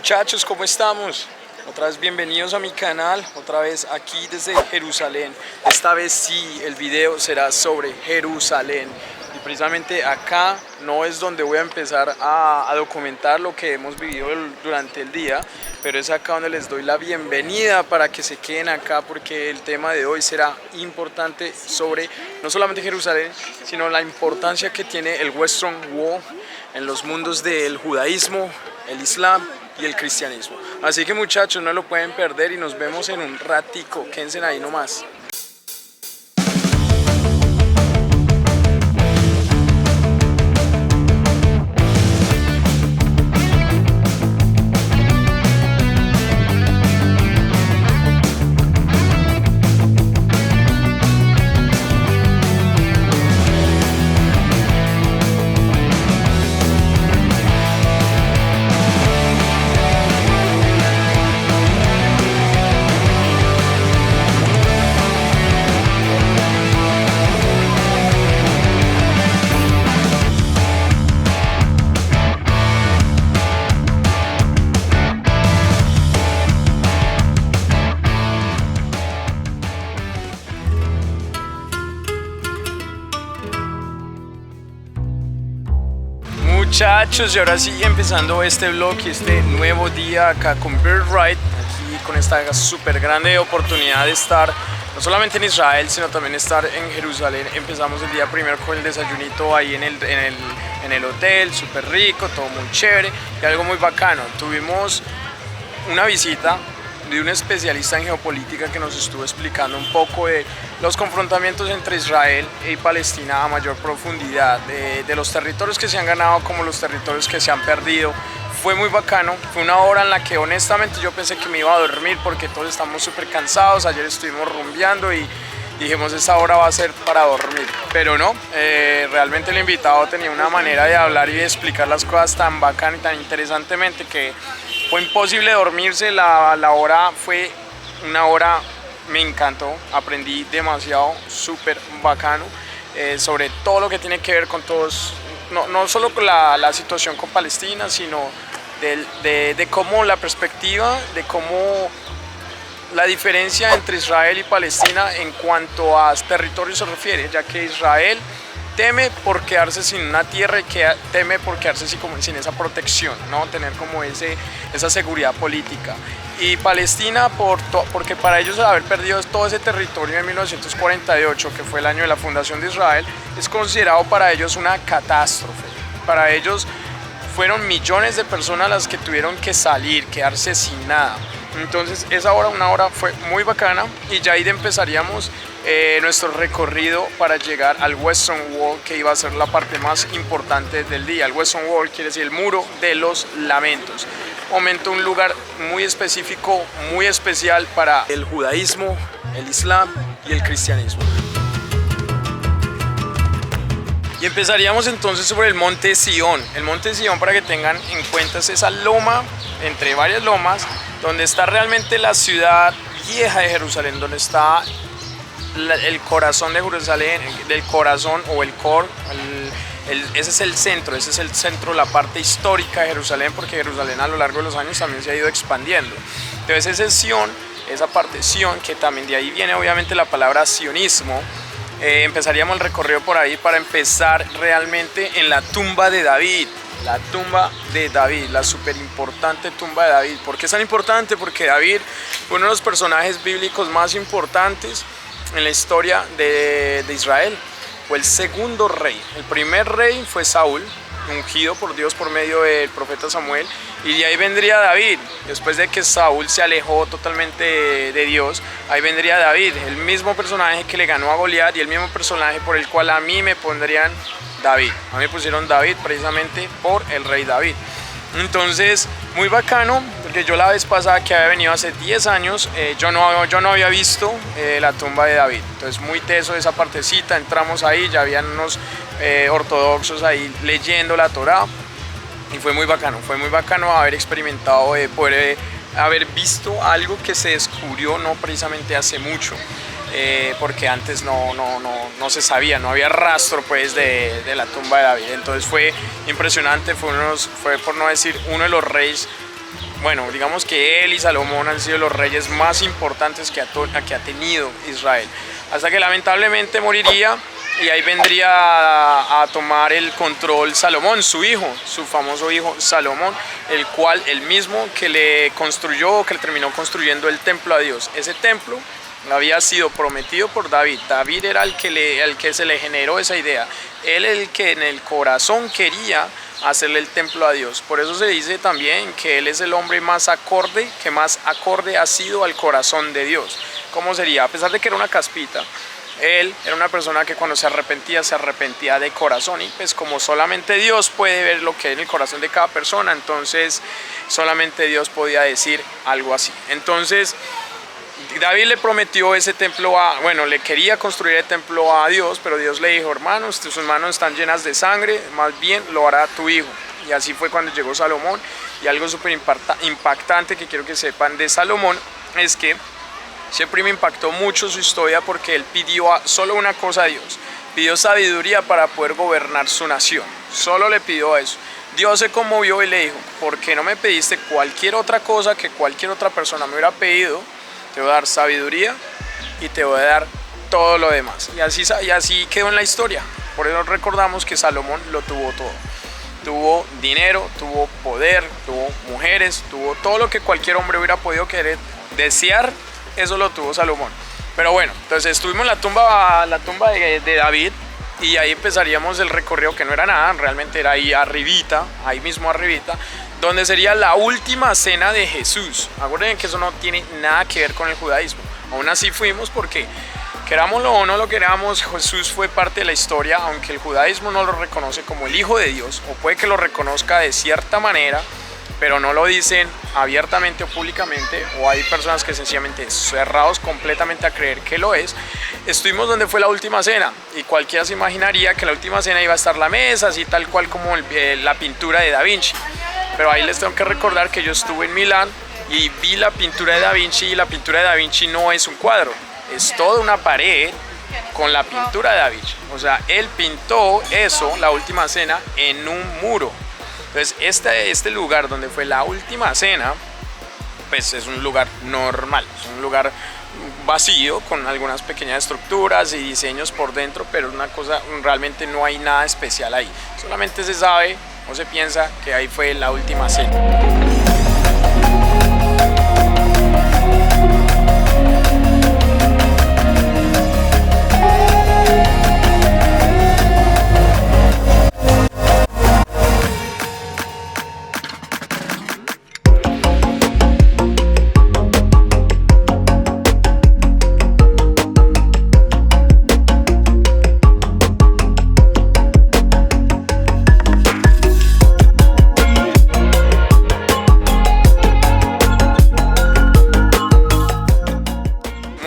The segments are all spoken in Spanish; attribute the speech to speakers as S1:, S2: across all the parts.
S1: Muchachos, ¿cómo estamos? Otra vez bienvenidos a mi canal, otra vez aquí desde Jerusalén. Esta vez sí, el video será sobre Jerusalén. Y precisamente acá no es donde voy a empezar a documentar lo que hemos vivido durante el día, pero es acá donde les doy la bienvenida para que se queden acá, porque el tema de hoy será importante sobre no solamente Jerusalén, sino la importancia que tiene el Western Wall en los mundos del judaísmo, el islam y el cristianismo. Así que muchachos, no lo pueden perder y nos vemos en un ratico. Quédense ahí nomás. Muchachos, y ahora sí empezando este vlog y este nuevo día acá con Birthright, aquí con esta súper grande oportunidad de estar no solamente en Israel, sino también estar en Jerusalén. Empezamos el día primero con el desayunito ahí en el hotel, súper rico, todo muy chévere y algo muy bacano. Tuvimos una visita de un especialista en geopolítica que nos estuvo explicando un poco de los confrontamientos entre Israel y Palestina a mayor profundidad, de los territorios que se han ganado como los territorios que se han perdido. Fue muy bacano, fue una hora en la que honestamente yo pensé que me iba a dormir porque todos estamos súper cansados. Ayer estuvimos rumbeando y dijimos esta hora va a ser para dormir, pero no, realmente el invitado tenía una manera de hablar y de explicar las cosas tan bacán y tan interesantemente que fue imposible dormirse. La hora fue una hora, me encantó, aprendí demasiado, súper bacano, sobre todo lo que tiene que ver con todos, no solo con la situación con Palestina, sino de cómo la perspectiva, de cómo la diferencia entre Israel y Palestina en cuanto a territorio se refiere, ya que Israel teme por quedarse sin una tierra y teme por quedarse sin esa protección, ¿no? Tener como esa seguridad política. Y Palestina, porque para ellos haber perdido todo ese territorio en 1948, que fue el año de la fundación de Israel, es considerado para ellos una catástrofe. Para ellos fueron millones de personas las que tuvieron que salir, quedarse sin nada. Entonces una hora fue muy bacana y ya ahí empezaríamos nuestro recorrido para llegar al Western Wall, que iba a ser la parte más importante del día. El Western Wall quiere decir el muro de los lamentos. Un lugar muy específico, muy especial para el judaísmo, el islam y el cristianismo. Y empezaríamos entonces sobre el monte Sión. El monte Sión, para que tengan en cuenta, es esa loma, entre varias lomas, donde está realmente la ciudad vieja de Jerusalén, donde está el corazón de Jerusalén, del corazón o el core, ese es el centro, la parte histórica de Jerusalén, porque Jerusalén a lo largo de los años también se ha ido expandiendo. Entonces ese Sión, esa parte Sión, que también de ahí viene obviamente la palabra sionismo. Empezaríamos el recorrido por ahí para empezar realmente en la tumba de David. La tumba de David, la súper importante tumba de David. ¿Por qué es tan importante? Porque David fue uno de los personajes bíblicos más importantes en la historia de Israel. Fue el segundo rey. El primer rey fue Saúl, ungido por Dios por medio del profeta Samuel, y de ahí vendría David. Después de que Saúl se alejó totalmente de Dios, ahí vendría David, el mismo personaje que le ganó a Goliat y el mismo personaje por el cual a mí me pondrían David. A mí me pusieron David precisamente por el rey David. Entonces, muy bacano, porque yo la vez pasada que había venido hace 10 años, yo no había visto la tumba de David. Entonces, muy teso esa partecita, entramos ahí, ya habían unos ortodoxos ahí leyendo la Torá, y fue muy bacano haber experimentado, poder haber visto algo que se descubrió no precisamente hace mucho. Porque antes no se sabía, no había rastro pues de la tumba de David. Entonces fue impresionante, fue por no decir uno de los reyes bueno, digamos que él y Salomón han sido los reyes más importantes que ha tenido Israel, hasta que lamentablemente moriría y ahí vendría a tomar el control Salomón, su hijo, su famoso hijo Salomón, el cual él mismo que le construyó, que le terminó construyendo el templo a Dios. Ese templo había sido prometido por David. David era el que se le generó esa idea. Él el que en el corazón quería hacerle el templo a Dios. Por eso se dice también que él es el hombre más acorde, que más acorde ha sido al corazón de Dios. ¿Cómo sería? A pesar de que era una caspita, él era una persona que cuando se arrepentía de corazón, y pues como solamente Dios puede ver lo que hay en el corazón de cada persona, entonces solamente Dios podía decir algo así. Entonces David le prometió ese templo le quería construir el templo a Dios, pero Dios le dijo: hermanos, sus manos están llenas de sangre, más bien lo hará tu hijo. Y así fue cuando llegó Salomón. Y algo súper impactante que quiero que sepan de Salomón es que siempre me impactó mucho su historia, porque él pidió solo una cosa a Dios: pidió sabiduría para poder gobernar su nación. Solo le pidió eso. Dios se conmovió y le dijo: ¿por qué no me pediste cualquier otra cosa que cualquier otra persona me hubiera pedido? Te voy a dar sabiduría y te voy a dar todo lo demás. Y así quedó en la historia. Por eso recordamos que Salomón lo tuvo todo. Tuvo dinero, tuvo poder, tuvo mujeres, tuvo todo lo que cualquier hombre hubiera podido querer, desear. Eso lo tuvo Salomón. Pero bueno, entonces estuvimos en la tumba de David, y ahí empezaríamos el recorrido, que no era nada, realmente era ahí arribita, ahí mismo arribita, donde sería la última cena de Jesús. Acuérdense que eso no tiene nada que ver con el judaísmo. Aún así fuimos porque, querámoslo o no lo queramos, Jesús fue parte de la historia, aunque el judaísmo no lo reconoce como el Hijo de Dios, o puede que lo reconozca de cierta manera, pero no lo dicen abiertamente o públicamente, o hay personas que sencillamente cerrados completamente a creer que lo es. Estuvimos donde fue la última cena, y cualquiera se imaginaría que la última cena iba a estar la mesa, así tal cual como la pintura de Da Vinci. Pero ahí les tengo que recordar que yo estuve en Milán y vi la pintura de Da Vinci, y la pintura de Da Vinci no es un cuadro, es toda una pared con la pintura de Da Vinci. O sea, él pintó eso, la última cena, en un muro. Entonces este lugar donde fue la última cena, pues es un lugar normal, es un lugar vacío con algunas pequeñas estructuras y diseños por dentro, pero una cosa, realmente no hay nada especial ahí. Solamente se sabe o se piensa que ahí fue la última cena.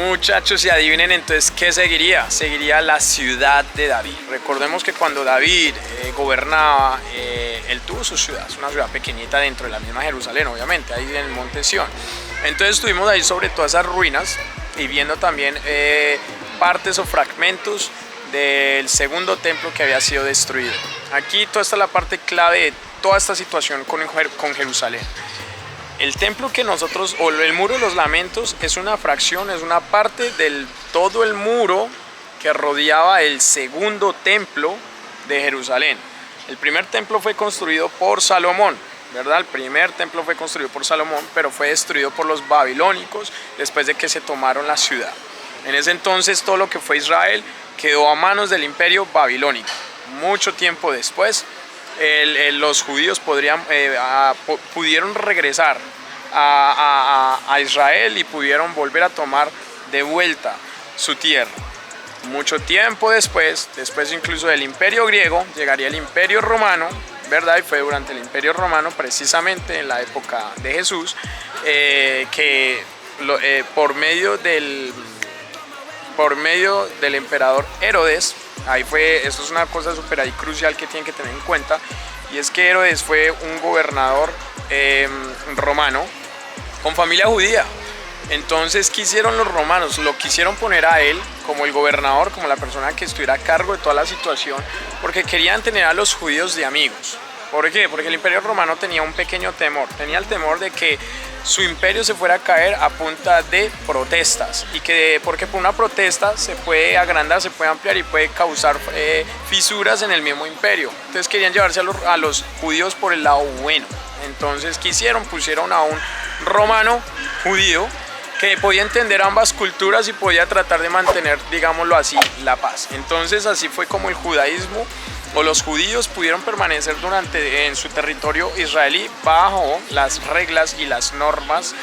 S1: Muchachos, y adivinen entonces qué seguiría. Seguiría la ciudad de David. Recordemos que cuando David gobernaba, él tuvo su ciudad, es una ciudad pequeñita dentro de la misma Jerusalén, obviamente, ahí en el monte Sión. Entonces estuvimos ahí sobre todas esas ruinas y viendo también partes o fragmentos del segundo templo que había sido destruido. Aquí toda esta es la parte clave de toda esta situación con Jerusalén. El templo que nosotros, o el muro de los lamentos, es una fracción, es una parte del todo el muro que rodeaba el segundo templo de Jerusalén. El primer templo fue construido por Salomón, ¿verdad? El primer templo fue construido por Salomón, pero fue destruido por los babilónicos después de que se tomaron la ciudad. En ese entonces todo lo que fue Israel quedó a manos del imperio babilónico. Mucho tiempo después, los judíos pudieron regresar a Israel y pudieron volver a tomar de vuelta su tierra. Mucho tiempo después incluso del imperio griego, llegaría el imperio romano, ¿verdad? Y fue durante el imperio romano, precisamente en la época de Jesús, por medio del emperador Herodes. Esto es una cosa súper ahí crucial que tienen que tener en cuenta, y es que Herodes fue un gobernador romano con familia judía. Entonces, ¿qué hicieron los romanos? Lo quisieron poner a él como el gobernador, como la persona que estuviera a cargo de toda la situación, porque querían tener a los judíos de amigos. ¿Por qué? Porque el Imperio Romano tenía un pequeño temor, tenía el temor de que su imperio se fuera a caer a punta de protestas y que porque por una protesta se puede agrandar, se puede ampliar y puede causar fisuras en el mismo imperio. Entonces querían llevarse a los judíos por el lado bueno. Entonces pusieron a un romano judío que podía entender ambas culturas y podía tratar de mantener, digámoslo así, la paz. Entonces así fue como el judaísmo o los judíos pudieron permanecer en su territorio israelí bajo las reglas y las normas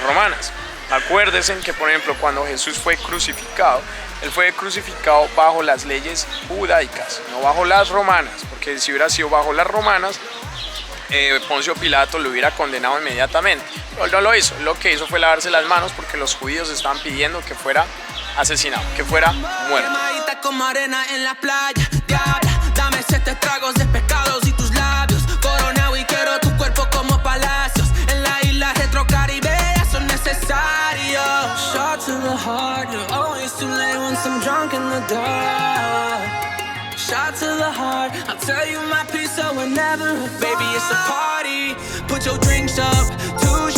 S1: romanas. Acuérdense que, por ejemplo, cuando Jesús fue crucificado, él fue crucificado bajo las leyes judaicas, no bajo las romanas, porque si hubiera sido bajo las romanas, Poncio Pilato lo hubiera condenado inmediatamente. Pero él no lo hizo, lo que hizo fue lavarse las manos porque los judíos estaban pidiendo que fuera asesinado, que fuera muerto.
S2: Como arena en la playa, dame 7 tragos de pescados y tus labios. Coronado y quiero tu cuerpo como palacios. En la isla retrocaribeña son necesarios. Shot to the heart, you're always too late once I'm drunk in the dark. Shot to the heart, I'll tell you my piece so whenever. Baby, it's a party, put your drinks up, 2